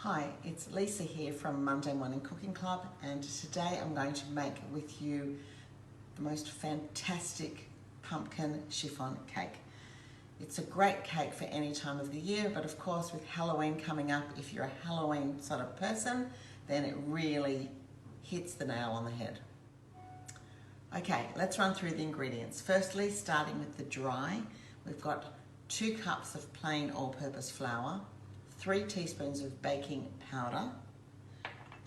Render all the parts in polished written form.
Hi, it's Lisa here from Monday Morning Cooking Club, and today I'm going to make with you the most fantastic pumpkin chiffon cake. It's a great cake for any time of the year, but of course with Halloween coming up, if you're a Halloween sort of person, then it really hits the nail on the head. Okay, let's run through the ingredients. Firstly, starting with the dry, we've got 2 cups of plain all-purpose flour, 3 teaspoons of baking powder,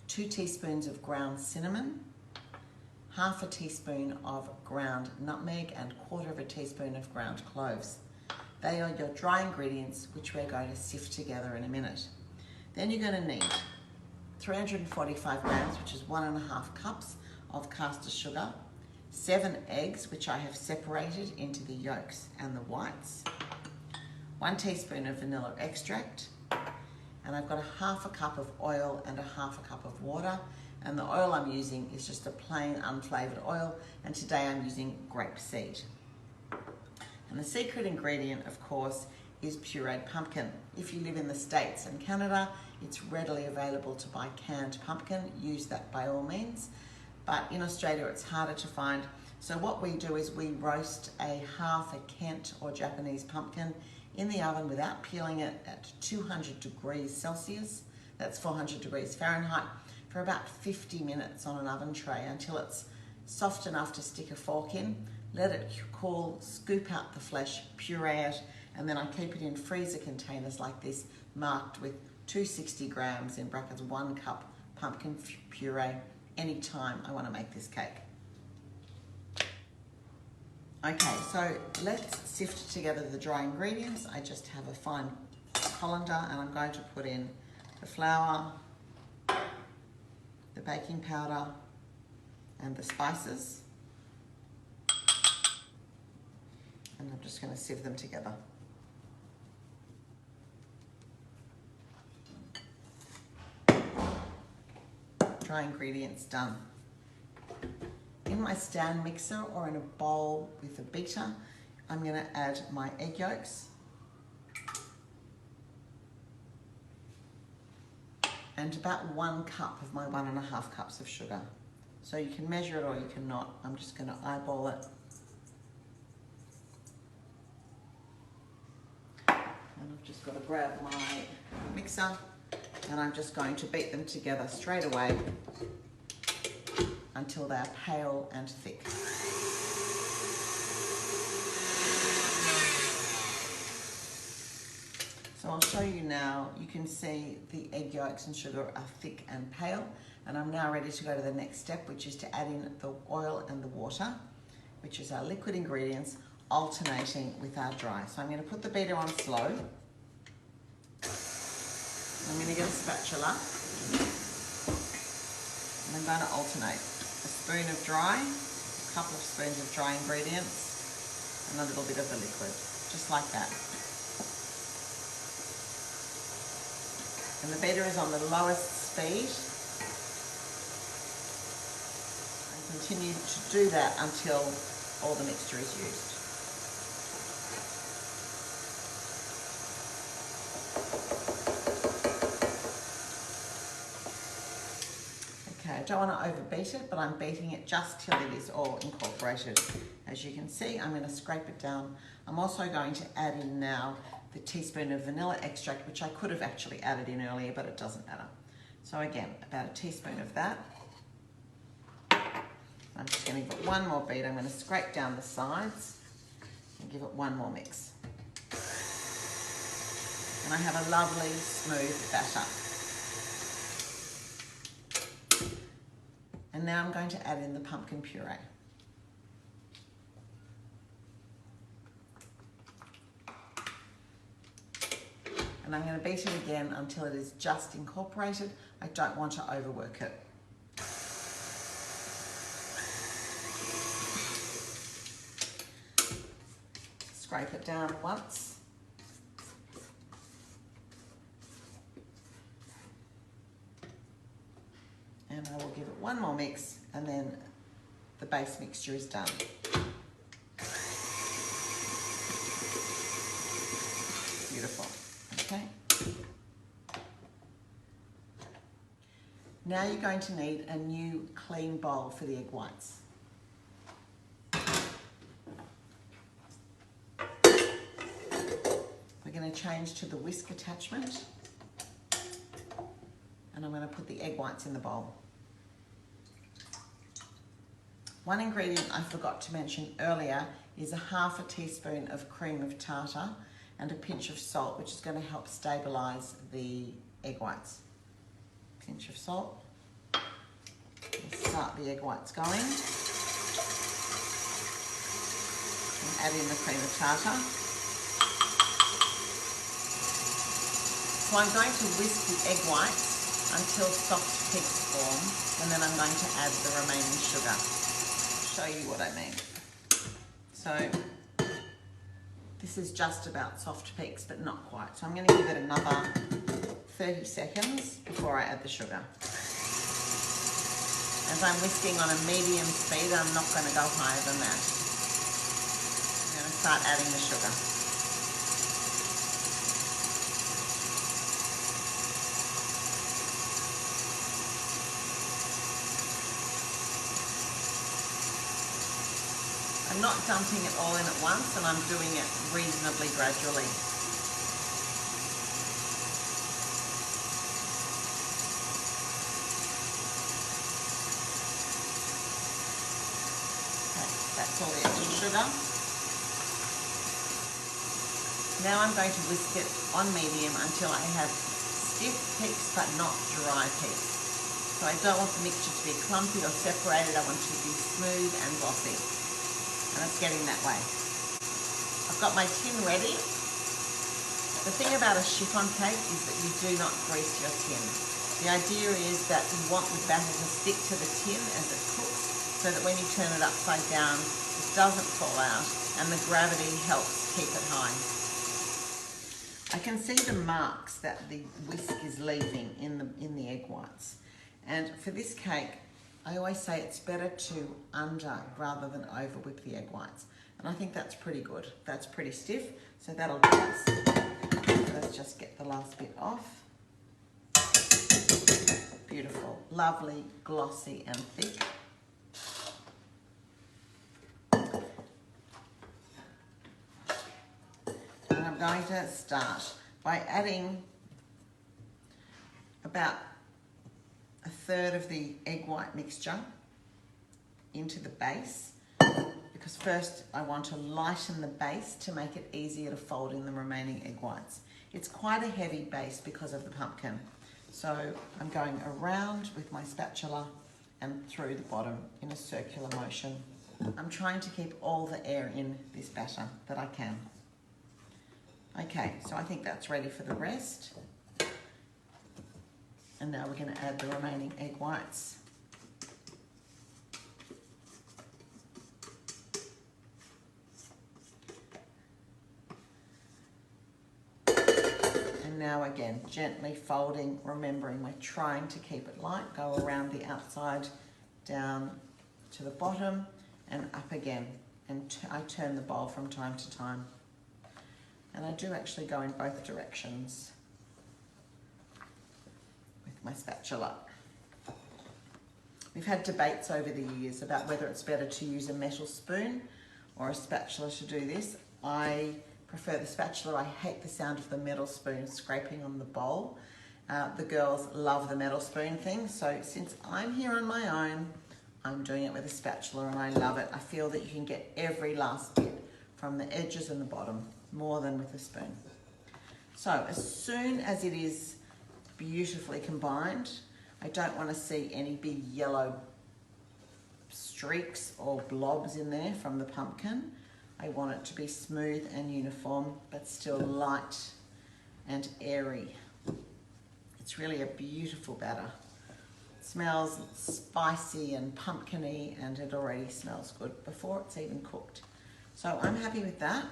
2 teaspoons of ground cinnamon, half a teaspoon of ground nutmeg, and 1/4 teaspoon of ground cloves. They are your dry ingredients, which we're going to sift together in a minute. Then you're going to need 345 grams, which is 1½ cups of caster sugar, 7 eggs, which I have separated into the yolks and the whites, 1 teaspoon of vanilla extract, and I've got 1/2 cup of oil and 1/2 cup of water, and the oil I'm using is just a plain unflavoured oil, and today I'm using grapeseed. And the secret ingredient, of course, is pureed pumpkin. If you live in the States and Canada, it's readily available to buy canned pumpkin. Use that by all means, but in Australia it's harder to find. So what we do is we roast a Kent or Japanese pumpkin in the oven without peeling it at 200 degrees Celsius, that's 400 degrees Fahrenheit, for about 50 minutes on an oven tray until it's soft enough to stick a fork in. Let it cool, scoop out the flesh, puree it, and then I keep it in freezer containers like this, marked with 260 grams in brackets 1 cup pumpkin puree anytime I want to make this cake. Okay, so let's sift together the dry ingredients. I just have a fine colander and I'm going to put in the flour, the baking powder, and the spices. And I'm just going to sieve them together. Dry ingredients done. In my stand mixer or in a bowl with a beater, I'm going to add my egg yolks and about 1 cup of my 1½ cups of sugar. So you can measure it or you can not. I'm just going to eyeball it. And I've just got to grab my mixer and I'm just going to beat them together straight away until they're pale and thick. So I'll show you now. You can see the egg yolks and sugar are thick and pale, and I'm now ready to go to the next step, which is to add in the oil and the water, which is our liquid ingredients, alternating with our dry. So I'm going to put the beater on slow. I'm going to get a spatula and I'm going to alternate. A spoon of dry, a couple of spoons of dry ingredients, and a little bit of the liquid, just like that. And the beater is on the lowest speed. And continue to do that until all the mixture is used. Okay, I don't want to overbeat it, but I'm beating it just till it is all incorporated. As you can see, I'm going to scrape it down. I'm also going to add in now the teaspoon of vanilla extract, which I could have actually added in earlier, but it doesn't matter. So again, about a teaspoon of that. I'm just going to give it one more beat. I'm going to scrape down the sides and give it one more mix. And I have a lovely smooth batter. And now I'm going to add in the pumpkin puree. And I'm going to beat it again until it is just incorporated. I don't want to overwork it. Scrape it down once. And I will give it one more mix, and then the base mixture is done. Beautiful. Okay. Now you're going to need a new clean bowl for the egg whites. We're going to change to the whisk attachment, and I'm going to put the egg whites in the bowl. One ingredient I forgot to mention earlier is a ½ teaspoon of cream of tartar and a pinch of salt, which is going to help stabilise the egg whites. Pinch of salt. We'll start the egg whites going. And add in the cream of tartar. So I'm going to whisk the egg whites until soft peaks form, and then I'm going to add the remaining sugar. Show you what I mean. So this is just about soft peaks, but not quite. So I'm going to give it another 30 seconds before I add the sugar. As I'm whisking on a medium speed, I'm not going to go higher than that. I'm going to start adding the sugar. I'm not dumping it all in at once, and I'm doing it reasonably gradually. Okay, that's all the extra sugar. Now I'm going to whisk it on medium until I have stiff peaks but not dry peaks. So I don't want the mixture to be clumpy or separated. I want it to be smooth and glossy. And it's getting that way. I've got my tin ready. The thing about a chiffon cake is that you do not grease your tin. The idea is that you want the batter to stick to the tin as it cooks, so that when you turn it upside down, it doesn't fall out, and the gravity helps keep it high. I can see the marks that the whisk is leaving in the egg whites. And for this cake, I always say it's better to under rather than over whip the egg whites. And I think that's pretty good. That's pretty stiff, so that'll do us. So let's just get the last bit off. Beautiful, lovely, glossy and thick. And I'm going to start by adding about a third of the egg white mixture into the base, because first I want to lighten the base to make it easier to fold in the remaining egg whites. It's quite a heavy base because of the pumpkin. So I'm going around with my spatula and through the bottom in a circular motion. I'm trying to keep all the air in this batter that I can. Okay, so I think that's ready for the rest. And now we're going to add the remaining egg whites. And now again, gently folding, remembering we're trying to keep it light. Go around the outside, down to the bottom and up again. And I turn the bowl from time to time. And I do actually go in both directions my spatula. We've had debates over the years about whether it's better to use a metal spoon or a spatula to do this. I prefer the spatula. I hate the sound of the metal spoon scraping on the bowl. The girls love the metal spoon thing, so since I'm here on my own, I'm doing it with a spatula and I love it. I feel that you can get every last bit from the edges and the bottom more than with a spoon. So as soon as it is beautifully combined, I don't want to see any big yellow streaks or blobs in there from the pumpkin. I want it to be smooth and uniform, but still light and airy. It's really a beautiful batter. It smells spicy and pumpkin-y, and it already smells good before it's even cooked. So I'm happy with that.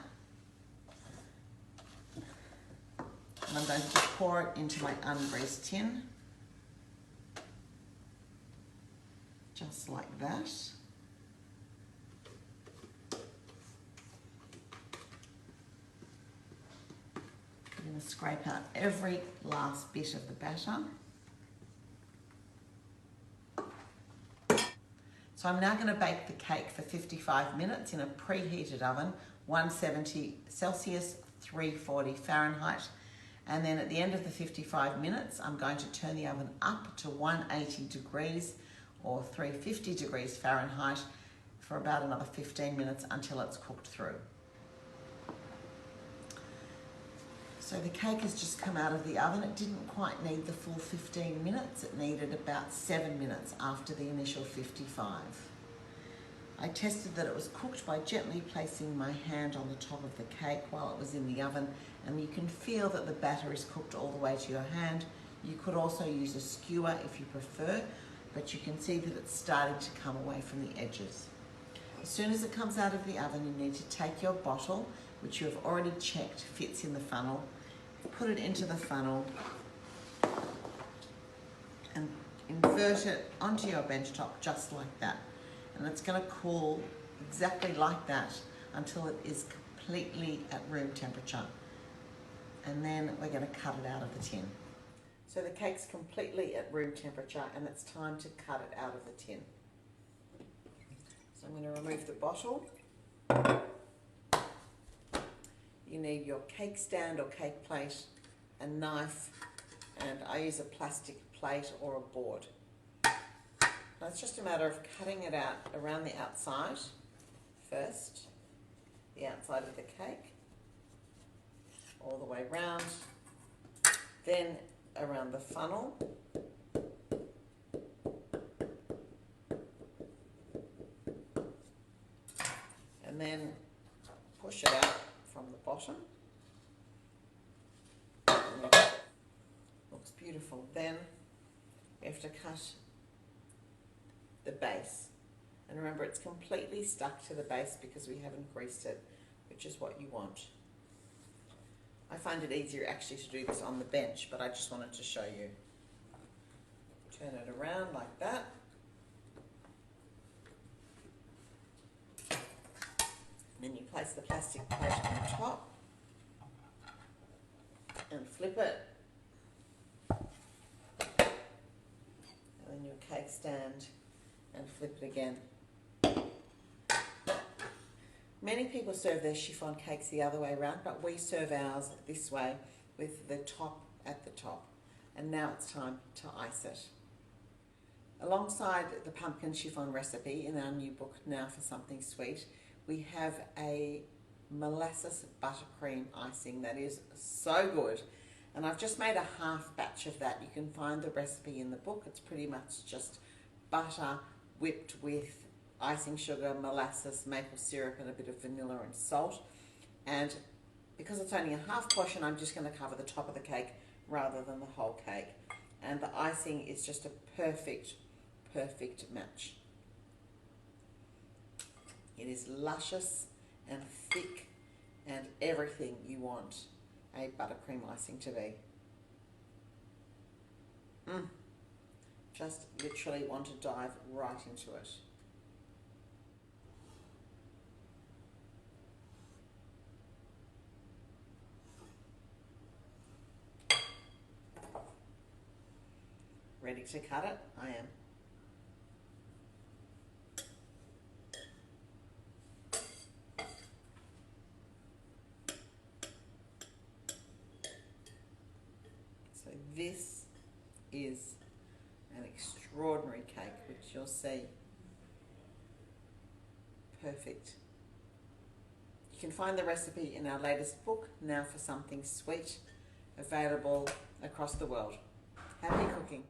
And I'm going to pour it into my ungreased tin. Just like that. I'm going to scrape out every last bit of the batter. So I'm now going to bake the cake for 55 minutes in a preheated oven, 170 Celsius, 340 Fahrenheit. And then at the end of the 55 minutes, I'm going to turn the oven up to 180 degrees or 350 degrees Fahrenheit for about another 15 minutes until it's cooked through. So the cake has just come out of the oven. It didn't quite need the full 15 minutes. It needed about 7 minutes after the initial 55. I tested that it was cooked by gently placing my hand on the top of the cake while it was in the oven, and you can feel that the batter is cooked all the way to your hand. You could also use a skewer if you prefer, but you can see that it's starting to come away from the edges. As soon as it comes out of the oven, you need to take your bottle, which you have already checked fits in the funnel, put it into the funnel and invert it onto your bench top just like that. And it's going to cool exactly like that until it is completely at room temperature. And then we're going to cut it out of the tin. So the cake's completely at room temperature and it's time to cut it out of the tin. So I'm going to remove the bottle. You need your cake stand or cake plate, a knife, and I use a plastic plate or a board. Now it's just a matter of cutting it out around the outside first, the outside of the cake, all the way round, then around the funnel, and then push it out from the bottom. Looks beautiful. Then we have to cut the base. And remember, it's completely stuck to the base because we haven't greased it, which is what you want. I find it easier actually to do this on the bench, but I just wanted to show you. Turn it around like that. Then you place the plastic plate on top and flip it. And then your cake stand and flip it again. Many people serve their chiffon cakes the other way around, but we serve ours this way with the top at the top. And now it's time to ice it. Alongside the pumpkin chiffon recipe in our new book, Now for Something Sweet, we have a molasses buttercream icing that is so good. And I've just made a half batch of that. You can find the recipe in the book. It's pretty much just butter whipped with icing sugar, molasses, maple syrup, and a bit of vanilla and salt. And because it's only a half portion, I'm just going to cover the top of the cake rather than the whole cake. And the icing is just a perfect match. It is luscious and thick and everything you want a buttercream icing to be. Just literally want to dive right into it. Ready to cut it? I am. So this is an extraordinary cake, which you'll see. Perfect. You can find the recipe in our latest book, Now for Something Sweet, available across the world. Happy cooking.